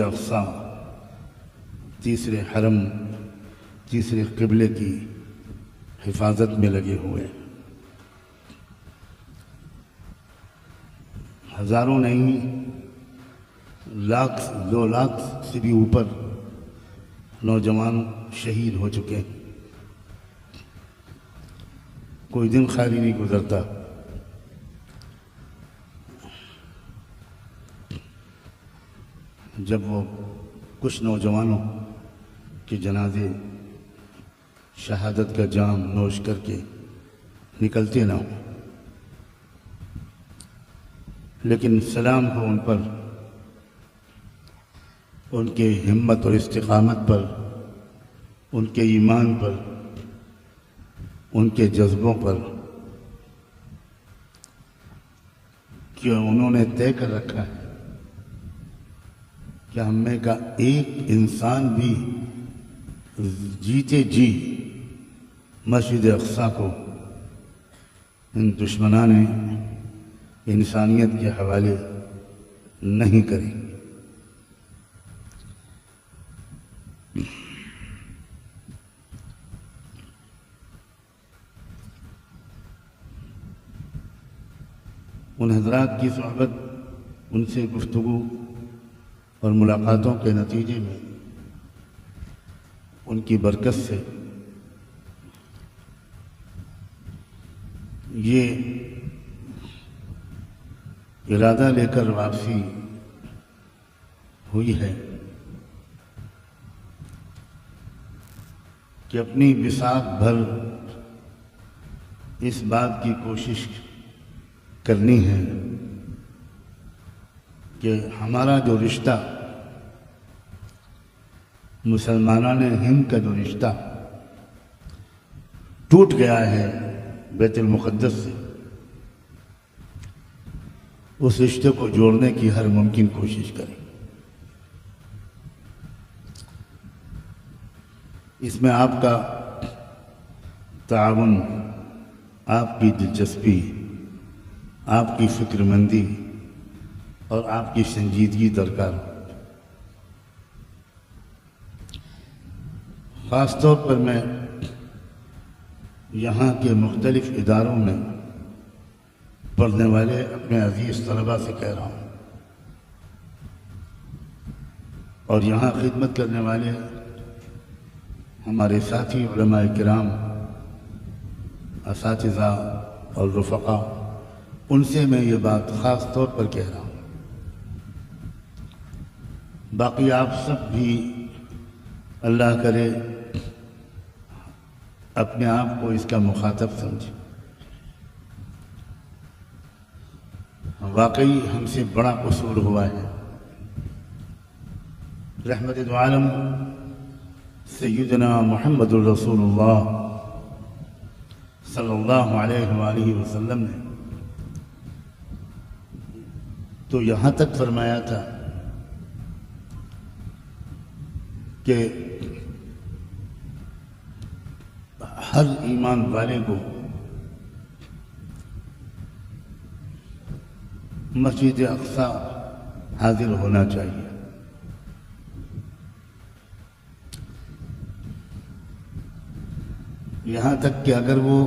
اقصی تیسرے حرم تیسرے قبلے کی حفاظت میں لگے ہوئے، ہزاروں نہیں لاکھ 2 لاکھ سے بھی اوپر نوجوان شہید ہو چکے ہیں۔ کوئی دن خالی نہیں گزرتا جب وہ کچھ نوجوانوں کے جنازے شہادت کا جام نوش کر کے نکلتے نہ ہوں، لیکن سلام ہو ان پر، ان کے ہمت اور استقامت پر، ان کے ایمان پر، ان کے جذبوں پر، کہ انہوں نے طے کر رکھا ہے کہ ہم میں کا ایک انسان بھی جیتے جی مسجد اقصی کو ان دشمنان انسانیت کے حوالے نہیں کریں۔ ان حضرات کی صحبت، ان سے گفتگو اور ملاقاتوں کے نتیجے میں ان کی برکت سے یہ ارادہ لے کر واپسی ہوئی ہے کہ اپنی بساط بھر اس بات کی کوشش کرنی ہے کہ ہمارا جو رشتہ مسلمانان ہند کا جو رشتہ ٹوٹ گیا ہے بیت المقدس سے، اس رشتے کو جوڑنے کی ہر ممکن کوشش کریں۔ اس میں آپ کا تعاون، آپ کی دلچسپی، آپ کی فکر مندی اور آپ کی سنجیدگی درکار ہے۔ خاص طور پر میں یہاں کے مختلف اداروں میں پڑھنے والے اپنے عزیز طلباء سے کہہ رہا ہوں، اور یہاں خدمت کرنے والے ہمارے ساتھی علماء کرام، اساتذہ اور رفقا، ان سے میں یہ بات خاص طور پر کہہ رہا ہوں۔ باقی آپ سب بھی اللہ کرے اپنے آپ کو اس کا مخاطب سمجھیں۔ واقعی ہم سے بڑا قصور ہوا ہے۔ رحمت دو عالم سیدنا محمد الرسول اللہ صلی اللہ علیہ وآلہ وسلم نے تو یہاں تک فرمایا تھا کہ ہر ایمان والے کو مسجد اقصی حاضر ہونا چاہیے۔ یہاں تک کہ اگر وہ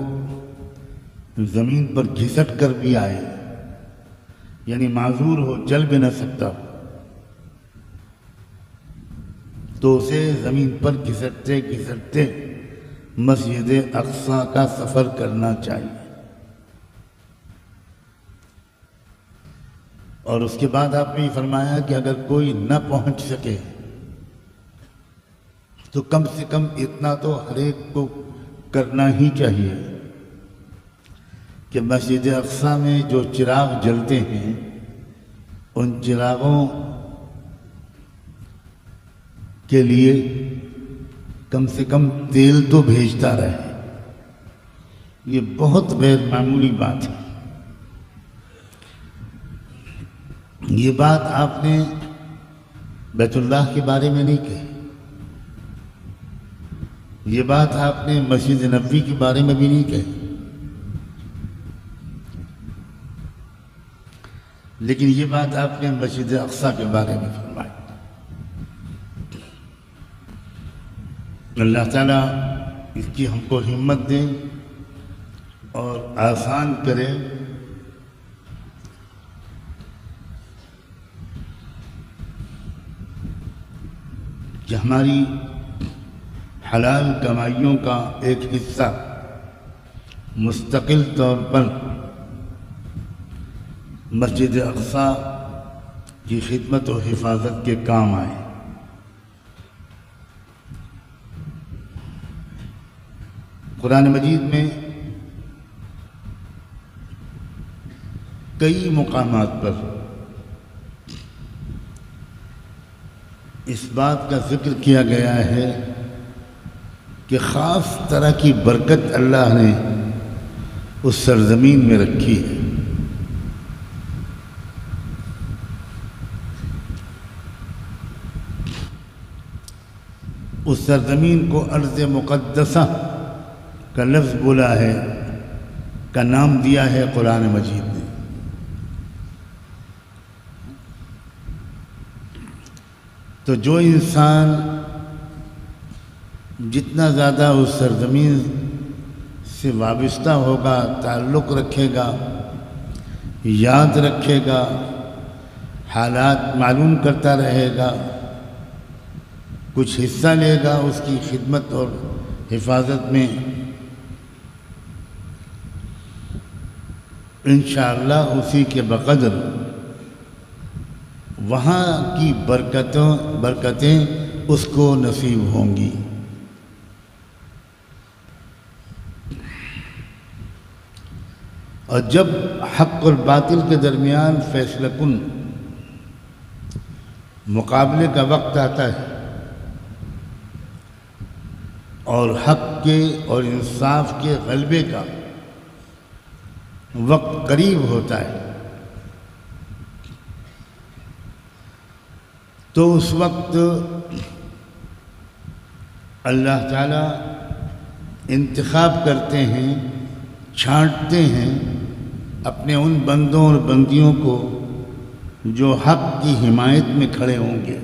زمین پر گھسٹ کر بھی آئے، یعنی معذور ہو، چل بھی نہ سکتا ہو، تو اسے زمین پر گھسٹتے گھسٹتے مسجد اقصی کا سفر کرنا چاہیے۔ اور اس کے بعد آپ نے فرمایا کہ اگر کوئی نہ پہنچ سکے تو کم سے کم اتنا تو ہر ایک کو کرنا ہی چاہیے کہ مسجد اقصی میں جو چراغ جلتے ہیں، ان چراغوں کے لیے کم سے کم تیل تو بھیجتا رہے۔ یہ بہت غیر معمولی بات ہے۔ یہ بات آپ نے بیت اللہ کے بارے میں نہیں کہی، یہ بات آپ نے مسجد نبوی کے بارے میں بھی نہیں کہی، لیکن یہ بات آپ نے مسجد اقصی کے بارے میں فرمائی۔ اللہ تعالیٰ اس کی ہم کو ہمت دے اور آسان کرے کہ ہماری حلال کمائیوں کا ایک حصہ مستقل طور پر مسجد اقصی کی خدمت و حفاظت کے کام آئے۔ قرآن مجید میں کئی مقامات پر اس بات کا ذکر کیا گیا ہے کہ خاص طرح کی برکت اللہ نے اس سرزمین میں رکھی ہے۔ اس سرزمین کو ارض مقدسہ کا لفظ بولا ہے، کا نام دیا ہے قرآن مجید نے۔ تو جو انسان جتنا زیادہ اس سرزمین سے وابستہ ہوگا، تعلق رکھے گا، یاد رکھے گا، حالات معلوم کرتا رہے گا، کچھ حصہ لے گا اس کی خدمت اور حفاظت میں، انشاءاللہ اسی کے بقدر وہاں کی برکتیں اس کو نصیب ہوں گی۔ اور جب حق اور باطل کے درمیان فیصلہ کن مقابلے کا وقت آتا ہے اور حق کے اور انصاف کے غلبے کا وقت قریب ہوتا ہے، تو اس وقت اللہ تعالیٰ انتخاب کرتے ہیں، چھانٹتے ہیں اپنے ان بندوں اور بندیوں کو جو حق کی حمایت میں کھڑے ہوں گے،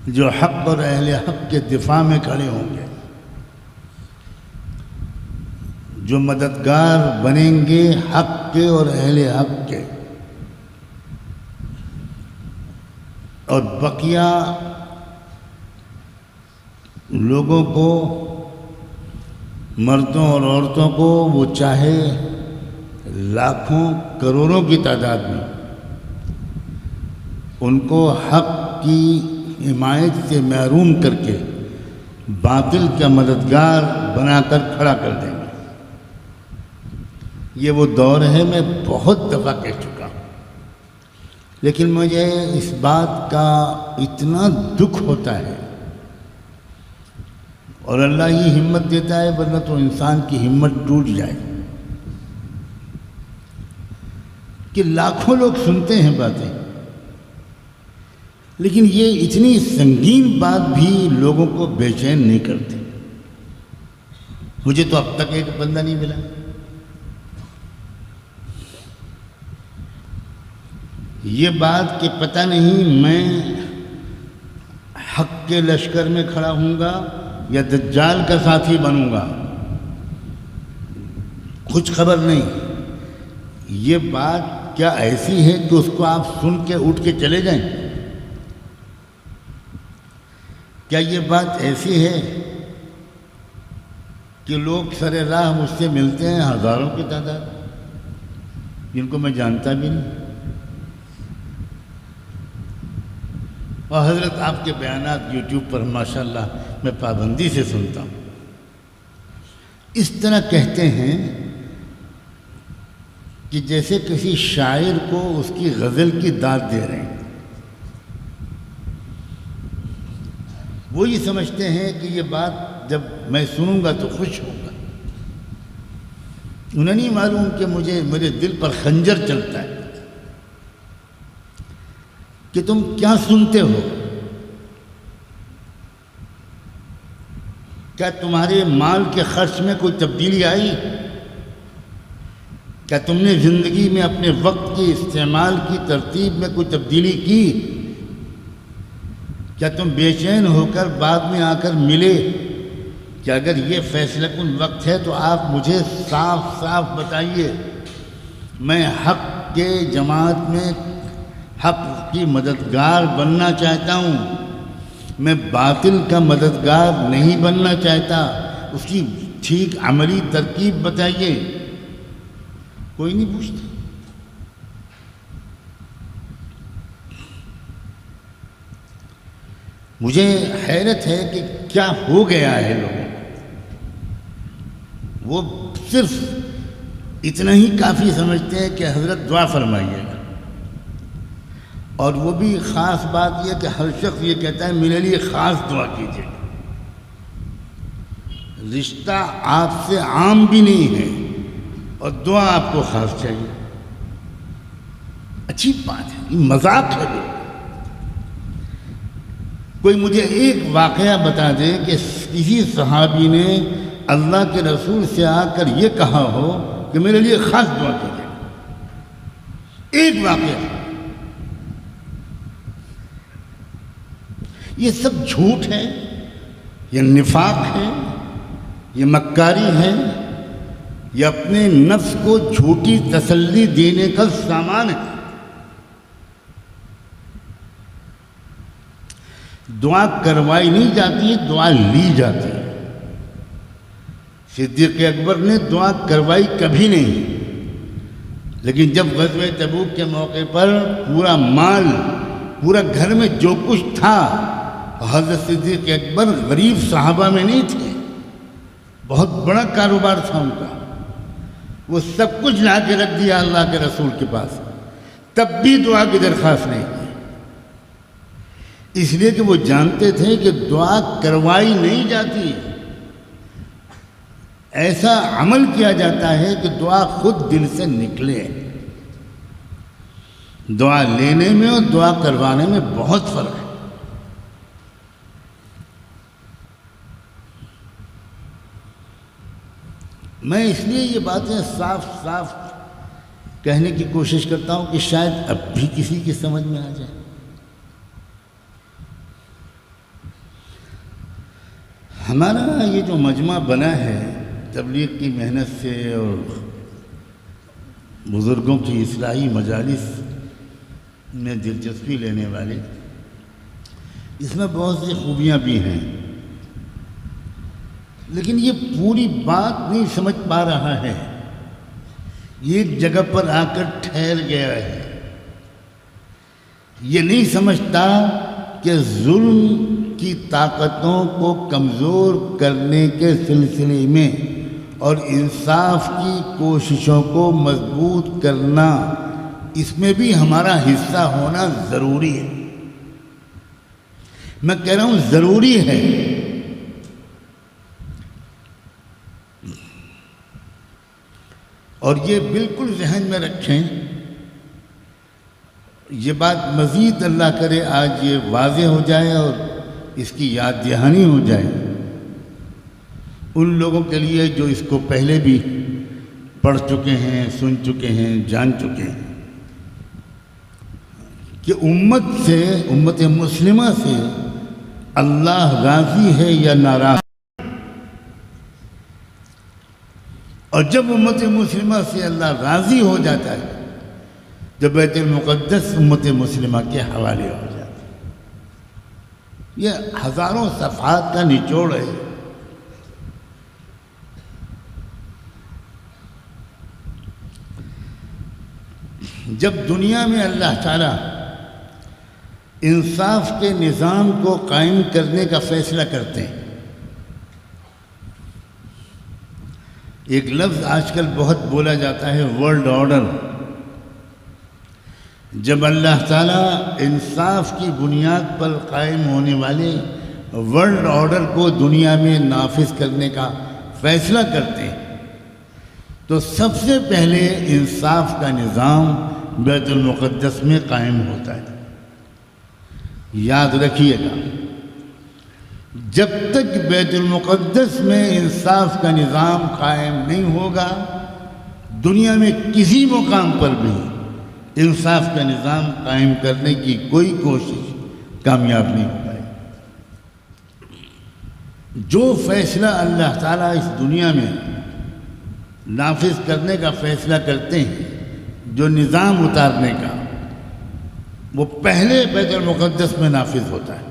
جو حق اور اہل حق کے دفاع میں کھڑے ہوں گے، جو مددگار بنیں گے حق کے اور اہل حق کے، اور بقیہ لوگوں کو، مردوں اور عورتوں کو، وہ چاہے لاکھوں کروڑوں کی تعداد میں، ان کو حق کی حمایت سے محروم کر کے باطل کا مددگار بنا کر کھڑا کر دیں گے۔ یہ وہ دور ہے، میں بہت دفعہ کہہ چکا ہوں، لیکن مجھے اس بات کا اتنا دکھ ہوتا ہے، اور اللہ یہ ہمت دیتا ہے، ورنہ تو انسان کی ہمت ٹوٹ جائے، کہ لاکھوں لوگ سنتے ہیں باتیں، لیکن یہ اتنی سنگین بات بھی لوگوں کو بے چین نہیں کرتی۔ مجھے تو اب تک ایک بندہ نہیں ملا یہ بات کہ پتہ نہیں میں حق کے لشکر میں کھڑا ہوں گا یا دجال کا ساتھی بنوں گا، کچھ خبر نہیں۔ یہ بات کیا ایسی ہے کہ اس کو آپ سن کے اٹھ کے چلے جائیں؟ کیا یہ بات ایسی ہے کہ لوگ سر راہ مجھ سے ملتے ہیں ہزاروں کی تعداد، جن کو میں جانتا بھی نہیں، اور حضرت آپ کے بیانات یوٹیوب پر ماشاءاللہ میں پابندی سے سنتا ہوں، اس طرح کہتے ہیں کہ جیسے کسی شاعر کو اس کی غزل کی داد دے رہے ہیں۔ وہ یہ سمجھتے ہیں کہ یہ بات جب میں سنوں گا تو خوش ہوں گا، انہیں نہیں معلوم کہ میرے دل پر خنجر چلتا ہے کہ تم کیا سنتے ہو، کیا تمہارے مال کے خرچ میں کوئی تبدیلی آئی؟ کیا تم نے زندگی میں اپنے وقت کے استعمال کی ترتیب میں کوئی تبدیلی کی؟ کیا تم بے چین ہو کر بعد میں آ کر ملے کہ اگر یہ فیصلہ کن وقت ہے تو آپ مجھے صاف صاف بتائیے، میں حق کے جماعت میں حق کی مددگار بننا چاہتا ہوں، میں باطل کا مددگار نہیں بننا چاہتا، اس کی ٹھیک عملی ترکیب بتائیے۔ کوئی نہیں پوچھتا۔ مجھے حیرت ہے کہ کیا ہو گیا ہے لوگوں کو، وہ صرف اتنا ہی کافی سمجھتے ہیں کہ حضرت دعا فرمائیے گا، اور وہ بھی خاص بات یہ کہ ہر شخص یہ کہتا ہے میرے لیے خاص دعا کیجیے۔ رشتہ آپ سے عام بھی نہیں ہے اور دعا آپ کو خاص چاہیے۔ اچھی بات ہے، یہ مذاق ہے۔ کوئی مجھے ایک واقعہ بتا دے کہ کسی صحابی نے اللہ کے رسول سے آ کر یہ کہا ہو کہ میرے لیے خاص دعا کیجیے، ایک واقعہ۔ یہ سب جھوٹ ہے، یہ نفاق ہے، یہ مکاری ہے، یہ اپنے نفس کو جھوٹی تسلی دینے کا سامان ہے۔ دعا کروائی نہیں جاتی، دعا لی جاتی ہے۔ صدیق اکبر نے دعا کروائی کبھی نہیں، لیکن جب غزوہ تبوک کے موقع پر پورا مال، پورا گھر میں جو کچھ تھا، حضرت صدیق اکبر غریب صحابہ میں نہیں تھے، بہت بڑا کاروبار تھا ان کا، وہ سب کچھ لا کے رکھ دیا اللہ کے رسول کے پاس، تب بھی دعا کی درخواست نہیں کی، اس لیے کہ وہ جانتے تھے کہ دعا کروائی نہیں جاتی، ایسا عمل کیا جاتا ہے کہ دعا خود دل سے نکلے۔ دعا لینے میں اور دعا کروانے میں بہت فرق ہے۔ میں اس لیے یہ باتیں صاف صاف کہنے کی کوشش کرتا ہوں کہ شاید اب بھی کسی کی سمجھ میں آ جائے۔ ہمارا یہ جو مجمع بنا ہے تبلیغ کی محنت سے اور بزرگوں کی اصلاحی مجالس میں دلچسپی لینے والے، اس میں بہت سی خوبیاں بھی ہیں، لیکن یہ پوری بات نہیں سمجھ پا رہا ہے، یہ ایک جگہ پر آ کر ٹھہر گیا ہے، یہ نہیں سمجھتا کہ ظلم کی طاقتوں کو کمزور کرنے کے سلسلے میں اور انصاف کی کوششوں کو مضبوط کرنا، اس میں بھی ہمارا حصہ ہونا ضروری ہے۔ میں کہہ رہا ہوں ضروری ہے۔ اور یہ بالکل ذہن میں رکھیں، یہ بات مزید اللہ کرے آج یہ واضح ہو جائے اور اس کی یاد دہانی ہو جائے ان لوگوں کے لیے جو اس کو پہلے بھی پڑھ چکے ہیں، سن چکے ہیں، جان چکے ہیں، کہ امت مسلمہ سے اللہ راضی ہے یا ناراض۔ اور جب امت مسلمہ سے اللہ راضی ہو جاتا ہے، جب بیت المقدس امت مسلمہ کے حوالے ہو جاتا ہے۔ یہ ہزاروں صفحات کا نچوڑ ہے۔ جب دنیا میں اللہ تعالیٰ انصاف کے نظام کو قائم کرنے کا فیصلہ کرتے ہیں، ایک لفظ آج کل بہت بولا جاتا ہے، ورلڈ آرڈر۔ جب اللہ تعالیٰ انصاف کی بنیاد پر قائم ہونے والے ورلڈ آرڈر کو دنیا میں نافذ کرنے کا فیصلہ کرتے ہیں تو سب سے پہلے انصاف کا نظام بیت المقدس میں قائم ہوتا ہے۔ یاد رکھیے گا، جب تک بیت المقدس میں انصاف کا نظام قائم نہیں ہوگا، دنیا میں کسی مقام پر بھی انصاف کا نظام قائم کرنے کی کوئی کوشش کامیاب نہیں ہو پائے۔ جو فیصلہ اللہ تعالیٰ اس دنیا میں نافذ کرنے کا فیصلہ کرتے ہیں، جو نظام اتارنے کا، وہ پہلے بیت المقدس میں نافذ ہوتا ہے۔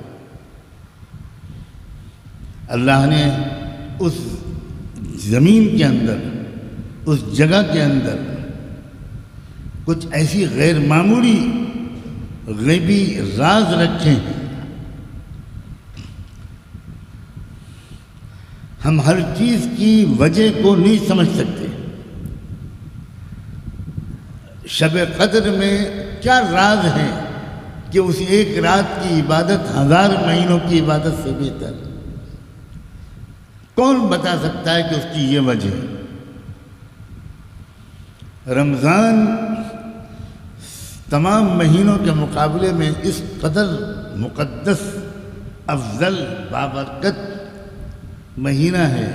اللہ نے اس زمین کے اندر، اس جگہ کے اندر کچھ ایسی غیر معمولی غیبی راز رکھے ہیں، ہم ہر چیز کی وجہ کو نہیں سمجھ سکتے۔ شب قدر میں کیا راز ہے کہ اس ایک رات کی عبادت 1000 مہینوں کی عبادت سے بہتر؟ کون بتا سکتا ہے کہ اس کی یہ وجہ ہے؟ رمضان تمام مہینوں کے مقابلے میں اس قدر مقدس، افضل، بابرکت مہینہ ہے،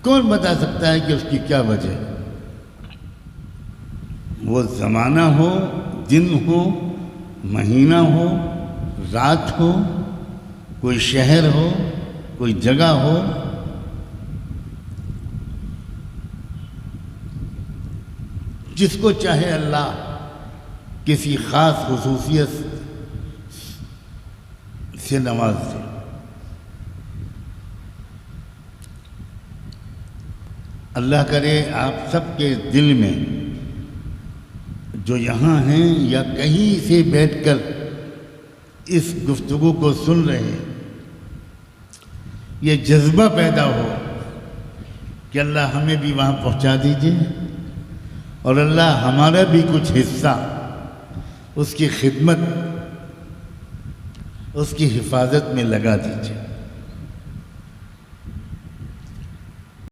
کون بتا سکتا ہے کہ اس کی کیا وجہ ہے؟ وہ زمانہ ہو، دن ہو، مہینہ ہو، رات ہو، کوئی شہر ہو، کوئی جگہ ہو، جس کو چاہے اللہ کسی خاص خصوصیت سے نواز دے۔ اللہ کرے آپ سب کے دل میں، جو یہاں ہیں یا کہیں سے بیٹھ کر اس گفتگو کو سن رہے ہیں، یہ جذبہ پیدا ہو کہ اللہ ہمیں بھی وہاں پہنچا دیجئے، اور اللہ ہمارا بھی کچھ حصہ اس کی خدمت، اس کی حفاظت میں لگا دیجئے۔